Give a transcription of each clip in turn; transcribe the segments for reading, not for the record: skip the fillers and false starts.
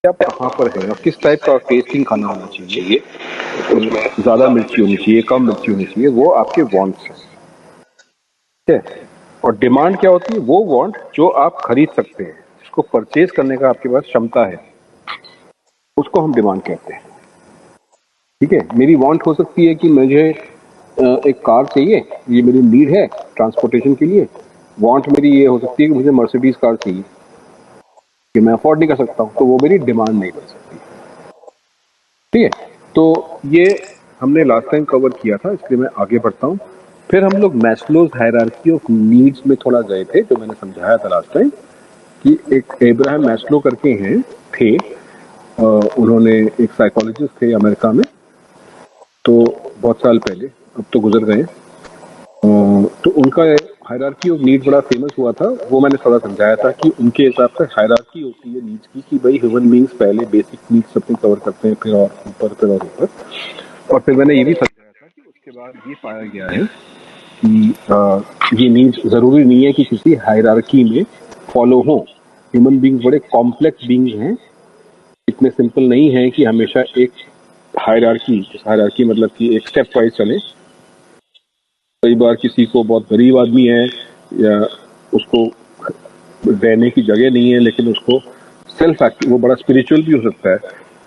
आप कहाँ पर हैं और किस टाइप का टेस्टिंग खाना होना चाहिए, चाहिए उसमें उसमें ज़्यादा ज़्यादा मिर्ची होनी मिर्ची चाहिए, कम मिर्ची होनी चाहिए, वो आपके वांट्स हैं, ठीक है। और डिमांड क्या होती है? वो वांट जो आप खरीद सकते हैं, जिसको परचेज करने का आपके पास क्षमता है, उसको हम डिमांड कहते हैं, ठीक है। मेरी वांट हो सकती है कि मुझे एक कार चाहिए, ये मेरी नीड है ट्रांसपोर्टेशन के लिए। वांट मेरी ये हो सकती है कि मुझे मर्सिडीज कार चाहिए, कि मैं अफोर्ड नहीं कर सकता हूँ, तो वो मेरी डिमांड नहीं बन सकती, ठीक है। तो ये हमने लास्ट टाइम कवर किया था, इसलिए मैं आगे बढ़ता हूँ। फिर हम लोग मैस्लोज हायरार्की ऑफ नीड्स में थोड़ा गए थे, जो मैंने समझाया था लास्ट टाइम कि एक एब्राहम मैस्लो करके हैं, थे, उन्होंने एक साइकोलॉजिस्ट थे अमेरिका में, तो बहुत साल पहले, अब तो गुजर गए। तो उनका हायरार्की ऑफ नीड्स बड़ा फेमस हुआ था, वो मैंने थोड़ा समझाया था कि उनके हिसाब से हायरार्की होती है नीड्स की, कि भाई ह्यूमन बींग्स पहले बेसिक नीड्स अपनी कवर करते हैं, फिर और ऊपर, फिर और ऊपर। और फिर मैंने ये भी समझाया था कि उसके बाद ये पाया गया है कि ये नीड्स जरूरी नहीं है कि किसी हायरार्की में फॉलो हो। ह्यूमन बींग्स बड़े कॉम्प्लेक्स बींग्स हैं, इतने सिंपल नहीं है कि हमेशा एक हायरार्की मतलब कि एक स्टेप वाइज चले। कई बार किसी को बहुत गरीब आदमी है या उसको रहने की जगह नहीं है, लेकिन उसको वो बड़ा स्पिरिचुअल भी हो सकता है,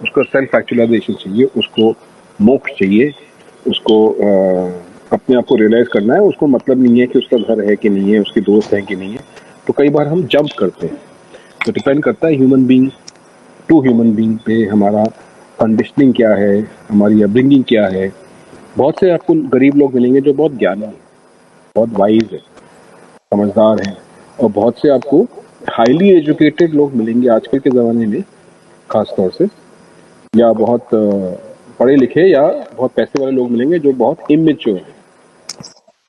उसको सेल्फ एक्चुअलाइजेशन चाहिए, उसको मोक्ष चाहिए, उसको अपने आप को रियलाइज करना है, उसको मतलब नहीं है कि उसका घर है कि नहीं है, उसके दोस्त हैं कि नहीं है। तो कई बार हम जंप करते हैं, तो डिपेंड करता है human being to human being पे हमारा कंडीशनिंग क्या है, हमारी अपब्रिंगिंग क्या है। बहुत से आपको गरीब लोग मिलेंगे जो बहुत ज्ञानी है, बहुत वाइज है, समझदार हैं, और बहुत से आपको हाईली एजुकेटेड लोग मिलेंगे आजकल के ज़माने में, खास तौर से, या बहुत पढ़े लिखे या बहुत पैसे वाले लोग मिलेंगे जो बहुत इमेच्योर हैं।